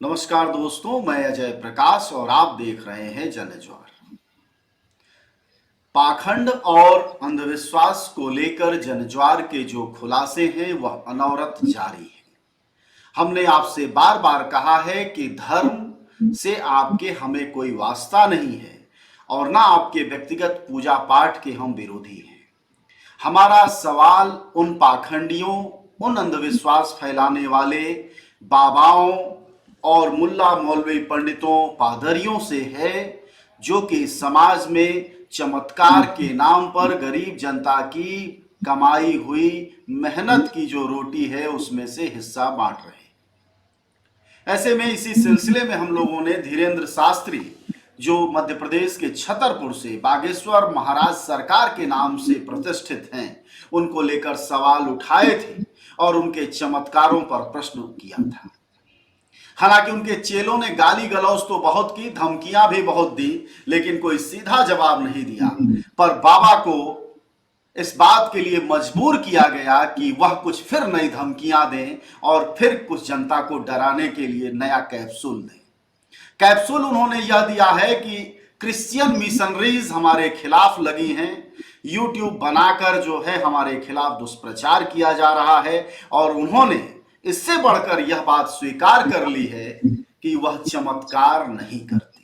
नमस्कार दोस्तों, मैं अजय प्रकाश और आप देख रहे हैं जनज्वार। पाखंड और अंधविश्वास को लेकर जनज्वार के जो खुलासे हैं वह अनवरत जारी है। हमने आपसे बार बार कहा है कि धर्म से आपके हमें कोई वास्ता नहीं है और ना आपके व्यक्तिगत पूजा पाठ के हम विरोधी हैं। हमारा सवाल उन पाखंडियों, उन अंधविश्वास फैलाने वाले बाबाओं और मुल्ला मौलवी पंडितों पादरियों से है जो कि समाज में चमत्कार के नाम पर गरीब जनता की कमाई हुई मेहनत की जो रोटी है उसमें से हिस्सा बांट रहे हैं। ऐसे में इसी सिलसिले में हम लोगों ने धीरेन्द्र शास्त्री, जो मध्य प्रदेश के छतरपुर से बागेश्वर महाराज सरकार के नाम से प्रतिष्ठित हैं, उनको लेकर सवाल उठाए थे और उनके चमत्कारों पर प्रश्न किया था। हालांकि उनके चेलों ने गाली गलौज तो बहुत की, धमकियां भी बहुत दी, लेकिन कोई सीधा जवाब नहीं दिया। पर बाबा को इस बात के लिए मजबूर किया गया कि वह कुछ फिर नई धमकियां दें और फिर कुछ जनता को डराने के लिए नया कैप्सूल दें। कैप्सूल उन्होंने यह दिया है कि क्रिश्चियन मिशनरीज हमारे खिलाफ लगी हैं, यूट्यूब बनाकर जो है हमारे खिलाफ दुष्प्रचार किया जा रहा है, और उन्होंने इससे बढ़कर यह बात स्वीकार कर ली है कि वह चमत्कार नहीं करते।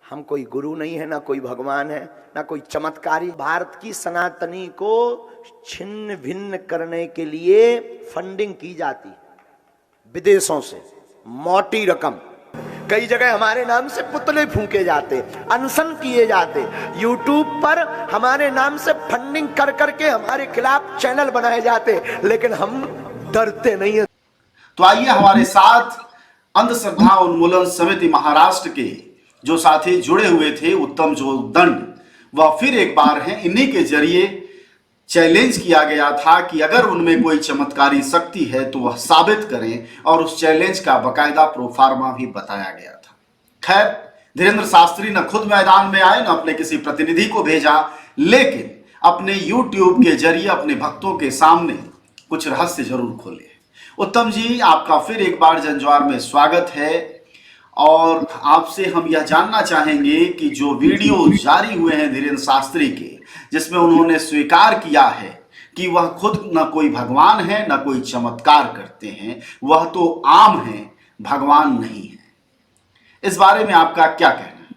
हम कोई गुरु नहीं है, ना कोई भगवान है, ना कोई चमत्कारी। भारत की सनातनी को छिन्न भिन्न करने के लिए फंडिंग की जाती विदेशों से, मोटी रकम। कई जगह हमारे नाम से पुतले फूंके जाते, अनशन किए जाते, यूट्यूब पर हमारे नाम से फंडिंग कर करके हमारे खिलाफ चैनल बनाए जाते, लेकिन हम डरते नहीं है। तो आइए हमारे साथ अंधश्रद्धा उन्मूलन समिति महाराष्ट्र के जो साथी जुड़े हुए थे, उत्तम जोगदंड, वह फिर एक बार हैं। इन्हीं के जरिए चैलेंज किया गया था कि अगर उनमें कोई चमत्कारी शक्ति है तो वह साबित करें, और उस चैलेंज का बकायदा प्रोफार्मा भी बताया गया था। खैर, धीरेन्द्र शास्त्री न खुद मैदान में आए, न अपने किसी प्रतिनिधि को भेजा, लेकिन अपने यूट्यूब के जरिए अपने भक्तों के सामने कुछ रहस्य जरूर खोले। उत्तम जी, आपका फिर एक बार जनज्वार में स्वागत है, और आपसे हम यह जानना चाहेंगे कि जो वीडियो जारी हुए हैं धीरेन्द्र शास्त्री के, जिसमें उन्होंने स्वीकार किया है कि वह खुद न कोई भगवान है न कोई चमत्कार करते हैं, वह तो आम है, भगवान नहीं है, इस बारे में आपका क्या कहना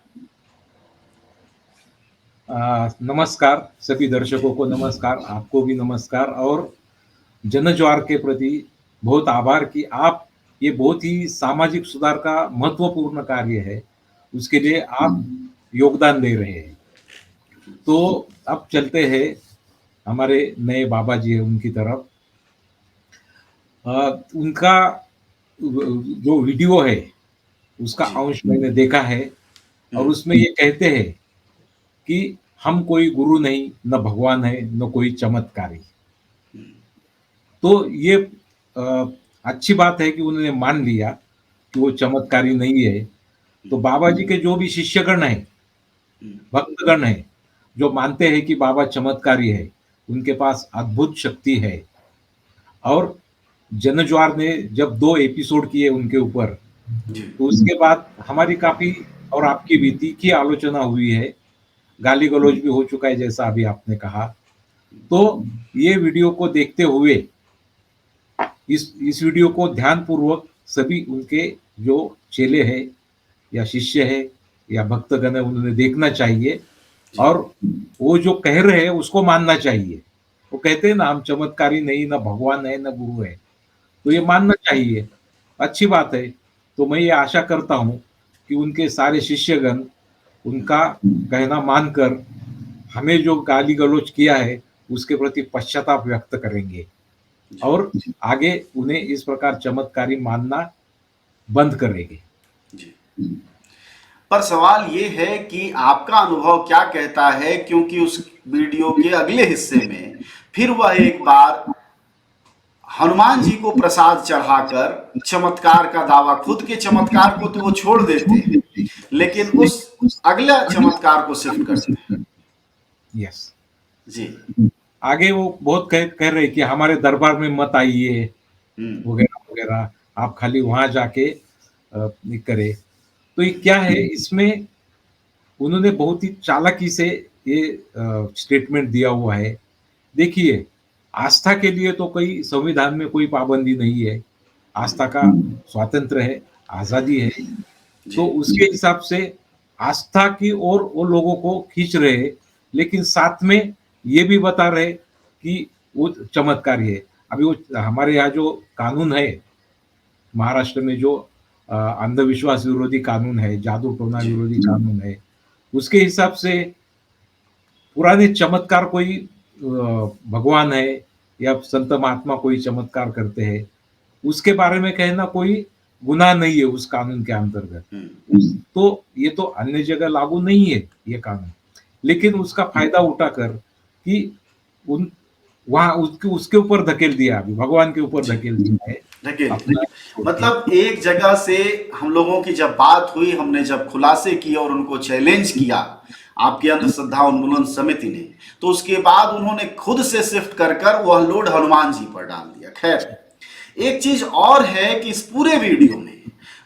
है? नमस्कार सभी दर्शकों को, नमस्कार, आपको भी नमस्कार, और जनज्वार के प्रति बहुत आभार कि आप ये बहुत ही सामाजिक सुधार का महत्वपूर्ण कार्य है, उसके लिए आप योगदान दे रहे हैं। तो अब चलते हैं हमारे नए बाबा जी है उनकी तरफ। उनका जो वीडियो है उसका अंश मैंने देखा है, और उसमें ये कहते हैं कि हम कोई गुरु नहीं, न भगवान है, न कोई चमत्कारी। तो ये अच्छी बात है कि उन्होंने मान लिया कि वो चमत्कारी नहीं है। तो बाबा जी के जो भी शिष्यगण हैं, भक्तगण हैं, जो मानते हैं कि बाबा चमत्कारी है, उनके पास अद्भुत शक्ति है। और जनज्वार ने जब 2 एपिसोड किए उनके ऊपर, तो उसके बाद हमारी काफी और आपकी भी तीखी आलोचना हुई है, गाली गलौज भी हो चुका है जैसा अभी आपने कहा। तो ये वीडियो को देखते हुए, इस वीडियो को ध्यान पूर्वक सभी उनके जो चेले हैं या शिष्य है या भक्तगण है, उन्होंने देखना चाहिए, और वो जो कह रहे हैं उसको मानना चाहिए। वो कहते हैं ना, हम चमत्कारी नहीं, ना भगवान है, ना गुरु है, तो ये मानना चाहिए, अच्छी बात है। तो मैं ये आशा करता हूं कि उनके सारे शिष्यगण उनका कहना मानकर हमें जो गाली गलौज किया है उसके प्रति पश्चाताप व्यक्त करेंगे, और आगे उन्हें इस प्रकार चमत्कारी मानना बंद करेंगे। पर सवाल ये है कि आपका अनुभव क्या कहता है, क्योंकि उस वीडियो के अगले हिस्से में फिर वह एक बार हनुमान जी को प्रसाद चढ़ाकर चमत्कार का दावा, खुद के चमत्कार को तो वो छोड़ देते हैं, लेकिन उस अगला चमत्कार को शिफ्ट करते हैं। यस जी, आगे वो बहुत कह रहे कि हमारे दरबार में मत आइए वगैरह वगैरह, आप खाली वहां जाके करे। तो ये क्या है, इसमें उन्होंने बहुत ही चालाकी से ये स्टेटमेंट दिया हुआ है। देखिए, आस्था के लिए तो कोई संविधान में कोई पाबंदी नहीं है, आस्था का स्वातंत्र्य है, आज़ादी है। तो जी उसके हिसाब से आस्था की ओर वो लोगों को खींच रहे हैं, लेकिन साथ में ये भी बता रहे कि वो चमत्कारी है। अभी वो हमारे यहाँ जो कानून है, महाराष्ट्र में जो अंधविश्वास विरोधी कानून है, जादू टोना जी विरोधी कानून है, उसके हिसाब से पुराने चमत्कार कोई भगवान है या संत महात्मा कोई चमत्कार करते हैं, उसके बारे में कहना कोई गुनाह नहीं है उस कानून के अंतर्गत। तो ये तो अन्य जगह लागू नहीं है ये कानून, लेकिन उसका फायदा उठाकर कि उन वहां उसके उसके ऊपर धकेल दिया, अभी भगवान के ऊपर जी धकेल दिया है देखिए, अपना छोड़ के। मतलब एक जगह से हम लोगों की जब बात हुई, हमने जब खुलासे किए और उनको चैलेंज किया आपकी अंधश्रद्धा उन्मूलन समिति ने, तो उसके बाद उन्होंने खुद से शिफ्ट कर कर वह लोड हनुमान जी पर डाल दिया। खैर, एक चीज और है कि इस पूरे वीडियो में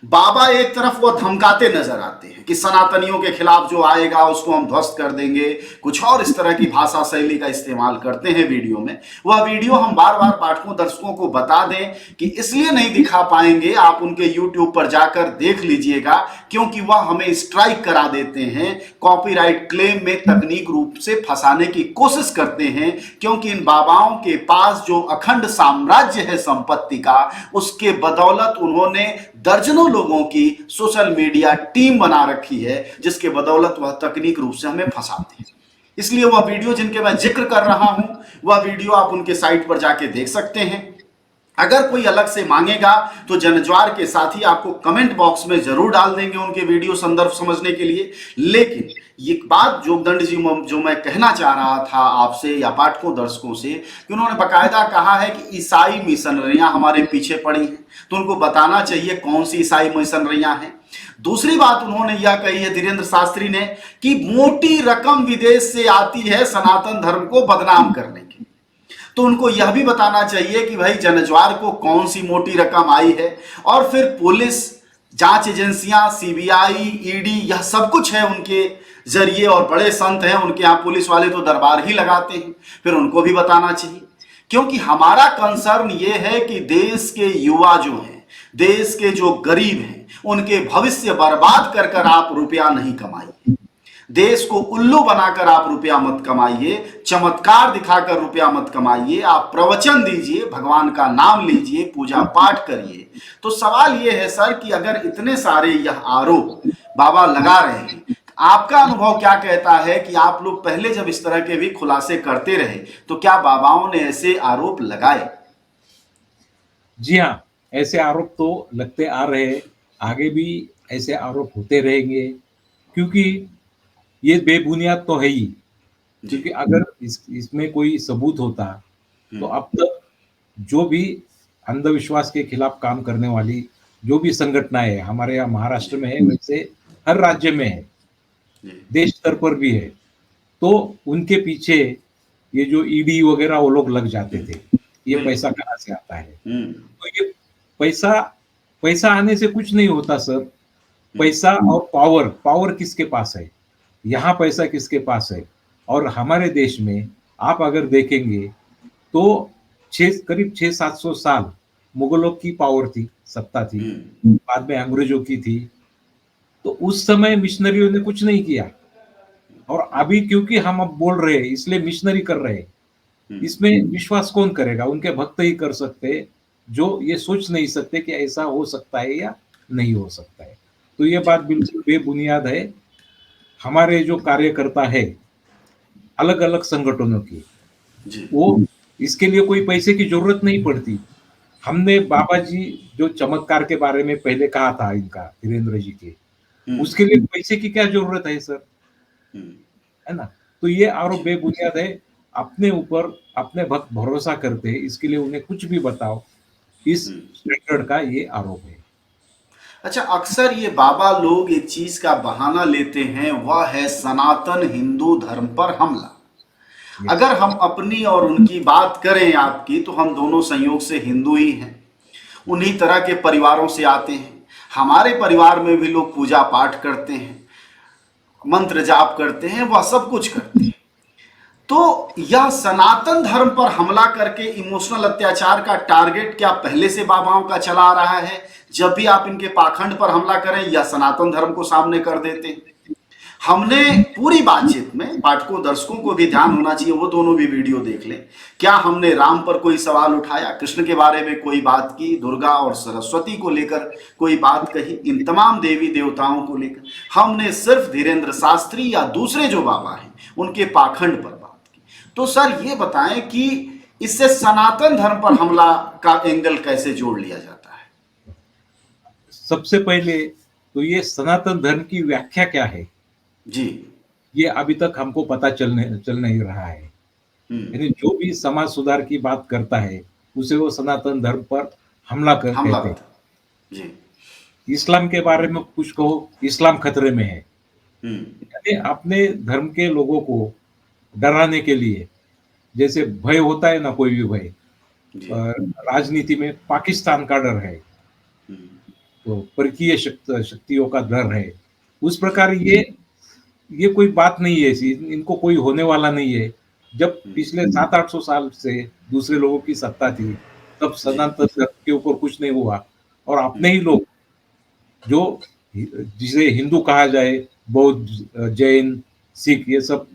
बाबा एक तरफ वह धमकाते नजर आते हैं कि सनातनियों के खिलाफ जो आएगा उसको हम ध्वस्त कर देंगे, कुछ और इस तरह की भाषा शैली का इस्तेमाल करते हैं वीडियो में। वह वीडियो हम बार बार पाठकों दर्शकों को बता दें कि इसलिए नहीं दिखा पाएंगे, आप उनके YouTube पर जाकर देख लीजिएगा, क्योंकि वह हमें स्ट्राइक करा देते हैं, कॉपीराइट क्लेम में तकनीक रूप से फंसाने की कोशिश करते हैं, क्योंकि इन बाबाओं के पास जो अखंड साम्राज्य है संपत्ति का, उसके बदौलत उन्होंने दर्जनों लोगों की सोशल मीडिया टीम बना रखी है, जिसके बदौलत वह तकनीक रूप से हमें फंसाते हैं। इसलिए वह वीडियो जिनके मैं जिक्र कर रहा हूं, वह वीडियो आप उनके साइट पर जाके देख सकते हैं। अगर कोई अलग से मांगेगा तो जनज्वार के साथी आपको कमेंट बॉक्स में जरूर डाल देंगे उनके वीडियो संदर्भ समझने के लिए। लेकिन ये बात जोगदंड जी जो मैं कहना चाह रहा था आपसे या पाठकों दर्शकों से, कि उन्होंने बकायदा कहा है कि ईसाई मिशनरियां हमारे पीछे पड़ी हैं, तो उनको बताना चाहिए कौन सी ईसाई मिशनरियां हैं। दूसरी बात उन्होंने यह कही है, धीरेन्द्र शास्त्री ने, कि मोटी रकम विदेश से आती है सनातन धर्म को बदनाम करने के, तो उनको यह भी बताना चाहिए कि भाई जनज्वार को कौन सी मोटी रकम आई है। और फिर पुलिस, जांच एजेंसियां, सीबीआई, ईडी, यह सब कुछ है उनके जरिए, और बड़े संत हैं उनके यहाँ, पुलिस वाले तो दरबार ही लगाते हैं, फिर उनको भी बताना चाहिए। क्योंकि हमारा कंसर्न ये है कि देश के युवा जो हैं, देश के जो गरीब हैं, उनके भविष्य बर्बाद कर कर आप रुपया नहीं कमाइए, देश को उल्लू बनाकर आप रुपया मत कमाइए, चमत्कार दिखाकर रुपया मत कमाइए, आप प्रवचन दीजिए, भगवान का नाम लीजिए, पूजा पाठ करिए। तो सवाल यह है सर कि अगर इतने सारे यह आरोप बाबा लगा रहे हैं, आपका अनुभव क्या कहता है कि आप लोग पहले जब इस तरह के भी खुलासे करते रहे, तो क्या बाबाओं ने ऐसे आरोप लगाए? जी हाँ, ऐसे आरोप तो लगते आ रहे हैं, आगे भी ऐसे आरोप होते रहेंगे, क्योंकि ये बेबुनियाद तो है ही। क्योंकि अगर इसमें कोई सबूत होता तो अब तक जो भी अंधविश्वास के खिलाफ काम करने वाली जो भी संगठनाएं हमारे यहाँ महाराष्ट्र में है, वैसे हर राज्य में है, देश स्तर पर भी है, तो उनके पीछे ये जो ईडी वगैरह वो लोग लग जाते थे, ये पैसा कहाँ से आता है। तो ये पैसा आने से कुछ नहीं होता सर, पैसा और पावर किसके पास है, यहाँ पैसा किसके पास है। और हमारे देश में आप अगर देखेंगे तो करीब 600-700 साल मुगलों की पावर थी, सत्ता थी, बाद में अंग्रेजों की थी, तो उस समय मिशनरियों ने कुछ नहीं किया। और अभी क्योंकि हम अब बोल रहे हैं इसलिए मिशनरी कर रहे हैं, इसमें विश्वास कौन करेगा? उनके भक्त ही कर सकते, जो ये सोच नहीं सकते कि ऐसा हो सकता है या नहीं हो सकता है। तो ये बात बिल्कुल बेबुनियाद है। हमारे जो कार्यकर्ता है अलग अलग संगठनों की, वो इसके लिए कोई पैसे की जरूरत नहीं पड़ती। हमने बाबा जी जो चमत्कार के बारे में पहले कहा था इनका, धीरेन्द्र जी के, उसके लिए पैसे की क्या जरूरत है सर, है ना। तो ये आरोप बेबुनियाद है, अपने ऊपर अपने भक्त भरोसा करते हैं, इसके लिए उन्हें कुछ भी बताओ, इस स्टैंडर्ड का ये आरोप है। अच्छा, अक्सर ये बाबा लोग एक चीज का बहाना लेते हैं, वह है सनातन हिंदू धर्म पर हमला। अगर हम अपनी और उनकी बात करें आपकी, तो हम दोनों संयोग से हिंदू ही हैं, उन्हीं तरह के परिवारों से आते हैं। हमारे परिवार में भी लोग पूजा पाठ करते हैं, मंत्र जाप करते हैं, वह सब कुछ करते हैं। तो यह सनातन धर्म पर हमला करके इमोशनल अत्याचार का टारगेट क्या पहले से बाबाओं का चला आ रहा है? जब भी आप इनके पाखंड पर हमला करें या सनातन धर्म को सामने कर देते हैं। हमने पूरी बातचीत में पाठकों दर्शकों को भी ध्यान होना चाहिए, वो दोनों भी वीडियो देख लें। क्या हमने राम पर कोई सवाल उठाया, कृष्ण के बारे में कोई बात की, दुर्गा और सरस्वती को लेकर कोई बात कही, इन तमाम देवी देवताओं को लेकर? हमने सिर्फ धीरेन्द्र शास्त्री या दूसरे जो बाबा हैं उनके पाखंड पर बात की। तो सर ये बताएं कि इससे सनातन धर्म पर हमला का एंगल कैसे जोड़ लिया जाता है? सबसे पहले तो ये सनातन धर्म की व्याख्या क्या है जी, ये अभी तक हमको पता चल नहीं रहा है। यानी जो भी समाज सुधार की बात करता है उसे वो सनातन धर्म पर हमला कहते हैं। जी, इस्लाम के बारे में कुछ कहो, इस्लाम खतरे में है। यानी अपने धर्म के लोगों को डराने के लिए, जैसे भय होता है ना, कोई भी भय, राजनीति में पाकिस्तान का डर है, तो परकीय शक्तियों का डर है, उस प्रकार ये कोई बात नहीं है, इनको कोई होने वाला नहीं है। जब पिछले 700-800 साल से दूसरे लोगों की सत्ता थी तब सनातन धर्म के ऊपर कुछ नहीं हुआ, और अपने ही लोग जो जिसे हिंदू कहा जाए, बौद्ध, जैन, सिख, ये सब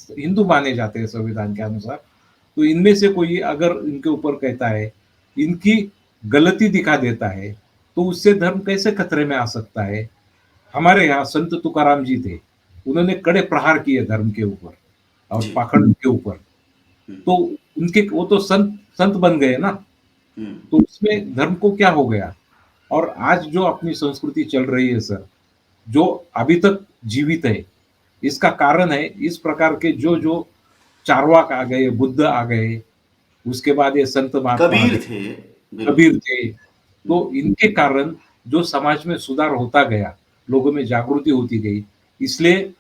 हिंदू माने जाते हैं संविधान के अनुसार, तो इनमें से कोई अगर इनके ऊपर कहता है, इनकी गलती दिखा देता है, तो उससे धर्म कैसे खतरे में आ सकता है? हमारे यहाँ संत तुकाराम जी थे, उन्होंने कड़े प्रहार किए धर्म के ऊपर और पाखंड के ऊपर, तो उनके वो तो संत बन गए ना, तो उसमें धर्म को क्या हो गया? और आज जो अपनी संस्कृति चल रही है सर, जो अभी तक जीवित है, इसका कारण है इस प्रकार के जो चारवाक आ गए, बुद्ध आ गए, उसके बाद ये संत महात्मा कबीर थे, तो इनके कारण जो समाज में सुधार होता गया, लोगों में जागृति होती गई, इसलिए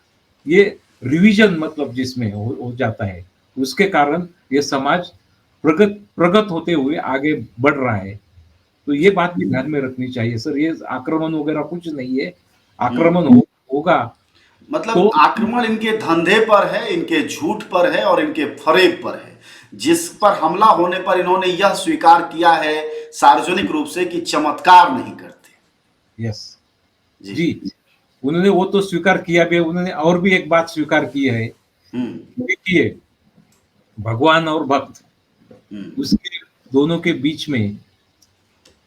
ये रिवीजन मतलब जिसमें हो जाता है, उसके कारण ये समाज प्रगत होते हुए आगे बढ़ रहा है। तो ये बात भी ध्यान में रखनी चाहिए सर, ये आक्रमण वगैरह कुछ नहीं है, आक्रमण होगा मतलब तो आक्रमण इनके धंधे पर है, इनके झूठ पर है और इनके फरेब पर है, जिस पर हमला होने पर इन्होंने यह स्वीकार किया है सार्वजनिक रूप से कि चमत्कार नहीं करते। यस जी, उन्होंने वो तो स्वीकार किया भी, उन्होंने और भी एक बात स्वीकार की है, देखिए भगवान और भक्त, उसके दोनों के बीच में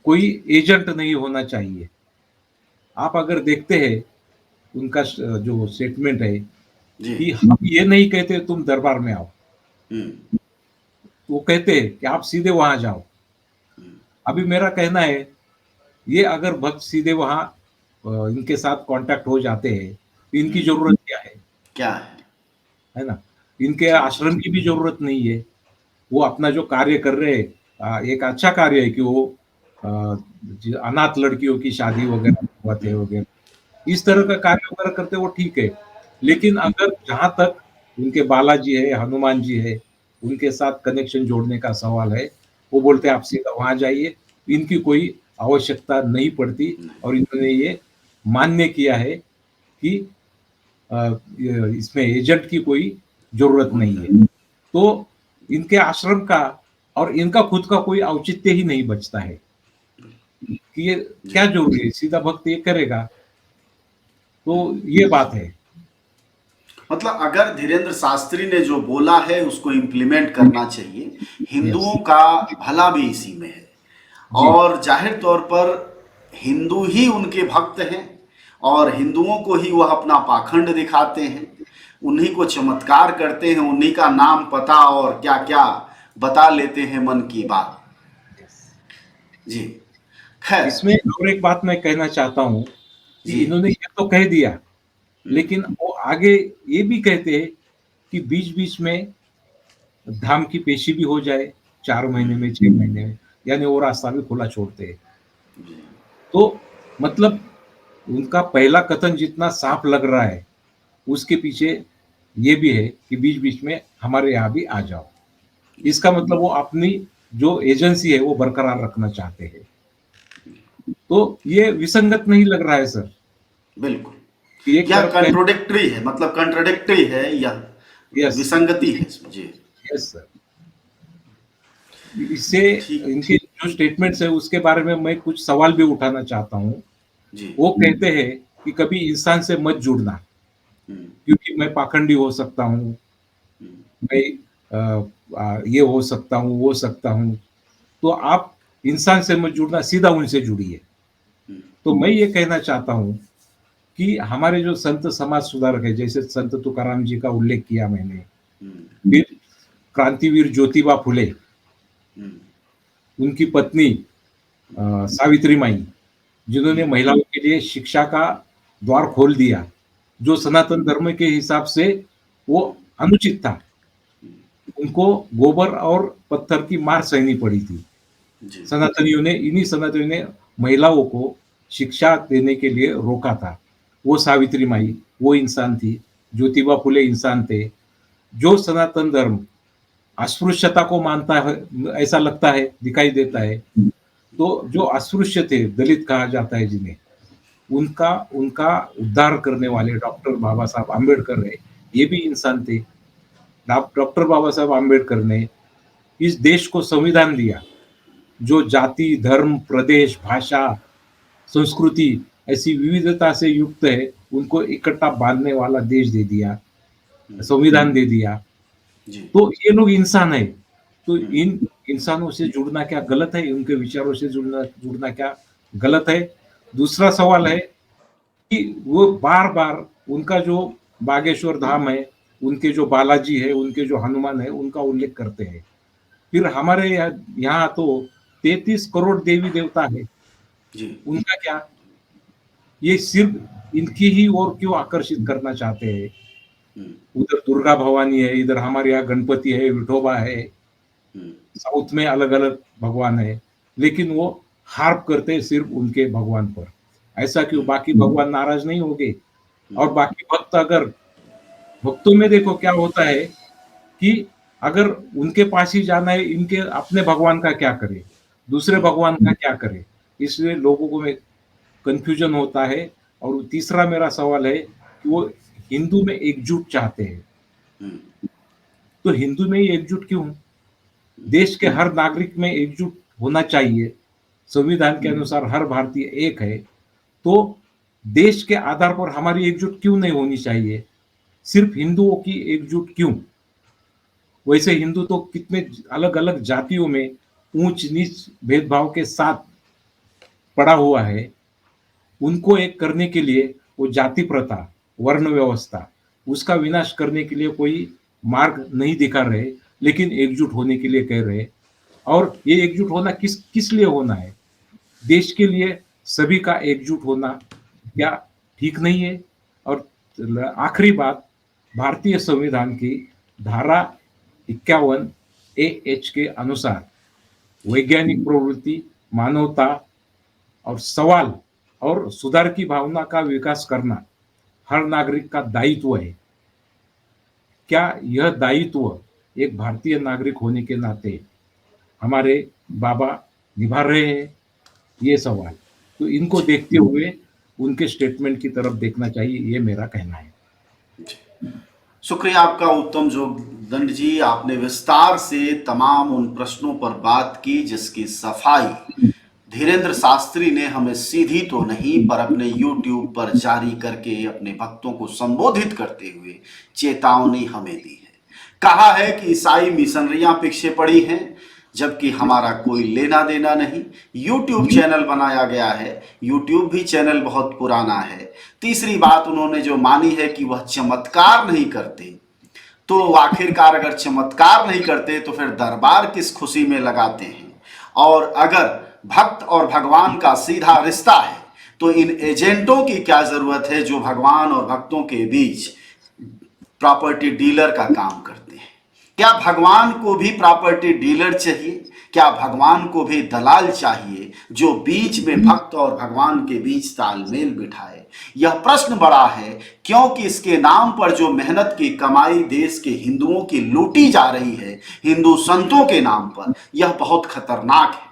कोई एजेंट नहीं होना चाहिए। आप अगर देखते हैं उनका जो स्टेटमेंट है कि हम ये नहीं कहते तुम दरबार में आओ, वो कहते हैं कि आप सीधे वहां जाओ। अभी मेरा कहना है, ये अगर भक्त सीधे वहां इनके साथ कांटेक्ट हो जाते हैं तो इनकी जरूरत क्या है ना? इनके आश्रम की भी जरूरत नहीं है। वो अपना जो कार्य कर रहे हैं, एक अच्छा कार्य है कि वो अनाथ लड़कियों की शादी वगैरह करवाते वगैरह, इस तरह का कार्य वगैरह करते, वो ठीक है। लेकिन अगर जहां तक उनके बालाजी है, हनुमान जी है, उनके साथ कनेक्शन जोड़ने का सवाल है, वो बोलते हैं आप सीधा वहां जाइए, इनकी कोई आवश्यकता नहीं पड़ती, और इन्होंने ये मान्य किया है कि इसमें एजेंट की कोई जरूरत नहीं है। तो इनके आश्रम का और इनका खुद का कोई औचित्य ही नहीं बचता है कि ये क्या जरूरी है, सीधा भक्त ये करेगा। तो ये बात है, मतलब अगर धीरेन्द्र शास्त्री ने जो बोला है उसको इम्प्लीमेंट करना चाहिए। हिंदुओं का भला भी इसी में है, और जाहिर तौर पर हिंदू ही उनके भक्त हैं और हिंदुओं को ही वह अपना पाखंड दिखाते हैं, उन्हीं को चमत्कार करते हैं, उन्हीं का नाम पता और क्या क्या बता लेते हैं मन की बात। जी खैर, इसमें और एक बात मैं कहना चाहता हूँ, इन्होंने ये तो कह दिया, लेकिन वो आगे ये भी कहते हैं कि बीच बीच में धाम की पेशी भी हो जाए, 4 महीने में, 6 महीने में, यानी वो रास्ता भी खुला छोड़ते हैं। तो मतलब उनका पहला कथन जितना साफ लग रहा है, उसके पीछे ये भी है कि बीच बीच में हमारे यहाँ भी आ जाओ। इसका मतलब वो अपनी जो एजेंसी है वो बरकरार रखना चाहते हैं। तो ये विसंगत नहीं लग रहा है सर? बिल्कुल, एक यह तरफ कंट्रोडिक्टरी है, मतलब कंट्राडिक्टरी है, यह यस, विसंगति है इसमें। जी यस सर। इससे ठीक। इनके जो स्टेटमेंट्स है उसके बारे में मैं कुछ सवाल भी उठाना चाहता हूँ। जी। वो कहते हैं कि कभी इंसान से मत जुड़ना, हम्म, क्योंकि मैं पाखंडी हो सकता हूँ, हम्म, मैं ये हो सकता हूँ, वो सकता हूँ। तो आप इंसान से मत जुड़ना, सीधा उनसे जुड़िए। हम्म, तो मैं ये कहना चाहता हूँ कि हमारे जो संत समाज सुधारक है, जैसे संत तुकाराम जी का उल्लेख किया मैंने, हम्म, फिर क्रांतिवीर ज्योतिबा फुले, हम्म, उनकी पत्नी सावित्री माई, जिन्होंने हम्म, महिलाओं के लिए शिक्षा का द्वार खोल दिया, जो सनातन धर्म के हिसाब से वो अनुचित था। उनको गोबर और पत्थर की मार सहनी पड़ी थी। जी। इन्हीं सनातनियों ने महिलाओं को शिक्षा देने के लिए रोका था। वो सावित्री माई, वो इंसान थी। ज्योतिबा फुले इंसान थे। जो सनातन धर्म अस्पृश्यता को मानता है, ऐसा लगता है, दिखाई देता है। तो जो अस्पृश्य थे, दलित कहा जाता है जिन्हें, उनका उनका उद्धार करने वाले डॉक्टर बाबा साहब आम्बेडकर है, ये भी इंसान थे। डॉक्टर बाबा साहब आम्बेडकर ने इस देश को संविधान दिया, जो जाति, धर्म, प्रदेश, भाषा, संस्कृति ऐसी विविधता से युक्त है, उनको इकट्ठा बांधने वाला देश दे दिया, हम्म, संविधान दे दिया। जी। तो ये लोग इंसान है। तो हम्म, इन इंसानों से जुड़ना क्या गलत है? उनके विचारों से जुड़ना जुड़ना क्या गलत है? दूसरा सवाल है कि वो बार-बार उनका जो बागेश्वर धाम है, उनके जो बालाजी है, उनके जो हनुमान है, उनका उल्लेख करते हैं। फिर हमारे यहाँ यहाँ तो 33 करोड़ देवी-देवता है, जी। उनका क्या? ये सिर्फ इनकी ही ओर क्यों आकर्षित करना चाहते हैं? हम्म, उधर दुर्गा भवानी है, इधर हमारे यहाँ गणपति है, विठोबा है, हम्म, साउथ में अलग-अलग भगवान है, लेकिन वो हार्प करते हैं सिर्फ उनके भगवान पर। ऐसा क्यों? हम्म, बाकी भगवान नाराज नहीं होंगे? और हम्म, बाकी भक्त अगर भक्तों में देखो क्या होता है कि अगर उनके पास ही जाना है, इनके अपने भगवान का क्या करें? दूसरे हम्म, भगवान का क्या करें? इसलिए लोगों को में कन्फ्यूजन होता है। और तीसरा मेरा सवाल है कि वो हिंदू में एकजुट चाहते हैं। हम्म, तो हिंदू में ही एकजुट क्यों? देश के हर नागरिक में एकजुट होना चाहिए। संविधान के अनुसार हर भारतीय एक है। तो देश के आधार पर हमारी एकजुट क्यों नहीं होनी चाहिए? सिर्फ हिंदुओं की एकजुट क्यों? वैसे हिंदू तो कितने अलग-अलग जातियों में ऊंच-नीच भेदभाव के साथ पड़ा हुआ है। उनको एक करने के लिए वो जाति प्रथा, वर्ण व्यवस्था, उसका विनाश करने के लिए कोई मार्ग नहीं दिखा रहे, लेकिन एकजुट होने के लिए कह रहे। और ये एकजुट होना किस किस लिए होना है? देश के लिए सभी का एकजुट होना क्या ठीक नहीं है? और आखिरी बात, भारतीय संविधान की धारा 51 ए एच के अनुसार वैज्ञानिक प्रवृत्ति, मानवता और सवाल और सुधार की भावना का विकास करना हर नागरिक का दायित्व है। क्या यह दायित्व एक भारतीय नागरिक होने के नाते हमारे बाबा निभा रहे हैं? ये सवाल। तो इनको जी, देखते हुए उनके स्टेटमेंट की तरफ देखना चाहिए, ये मेरा कहना है। जी। शुक्रिया आपका उत्तम जोगदंड जी। आपने विस्तार से तमाम उन प्रश्नों पर बात की जिसकी सफाई धीरेन्द्र शास्त्री ने हमें सीधी तो नहीं पर अपने YouTube पर जारी करके अपने भक्तों को संबोधित करते हुए चेतावनी हमें दी है। कहा है कि ईसाई मिशनरियां पीछे पड़ी हैं, जबकि हमारा कोई लेना देना नहीं। YouTube चैनल बनाया गया है, YouTube भी चैनल बहुत पुराना है। तीसरी बात उन्होंने जो मानी है कि वह चमत्कार नहीं करते, तो आखिरकार अगर चमत्कार नहीं करते तो फिर दरबार किस खुशी में लगाते हैं? और अगर भक्त और भगवान का सीधा रिश्ता है तो इन एजेंटों की क्या जरूरत है जो भगवान और भक्तों के बीच प्रॉपर्टी डीलर का काम करते हैं? क्या भगवान को भी प्रॉपर्टी डीलर चाहिए? क्या भगवान को भी दलाल चाहिए जो बीच में भक्त और भगवान के बीच तालमेल बिठाए? यह प्रश्न बड़ा है क्योंकि इसके नाम पर जो मेहनत की कमाई देश के हिंदुओं की लूटी जा रही है हिंदू संतों के नाम पर, यह बहुत खतरनाक है।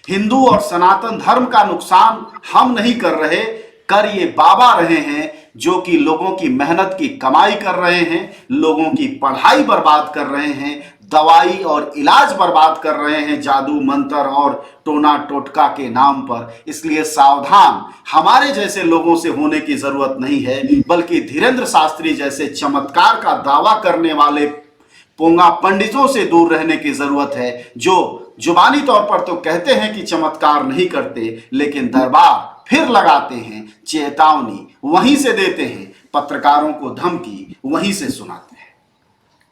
हिंदू और सनातन धर्म का नुकसान हम नहीं कर रहे, कर ये बाबा रहे हैं जो कि लोगों की मेहनत की कमाई कर रहे हैं, लोगों की पढ़ाई बर्बाद कर रहे हैं, दवाई और इलाज बर्बाद कर रहे हैं जादू मंत्र और टोना टोटका के नाम पर। इसलिए सावधान, हमारे जैसे लोगों से होने की जरूरत नहीं है, बल्कि धीरेन्द्र शास्त्री जैसे चमत्कार का दावा करने वाले पोंगा पंडितों से दूर रहने की जरूरत है, जो जुबानी तौर पर तो कहते हैं कि चमत्कार नहीं करते, लेकिन दरबार फिर लगाते हैं, चेतावनी वहीं से देते हैं, पत्रकारों को धमकी वहीं से सुनाते हैं।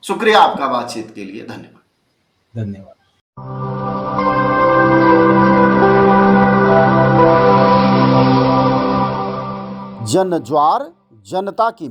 शुक्रिया आपका बातचीत के लिए, धन्यवाद। धन्यवाद। जन ज्वार जनता की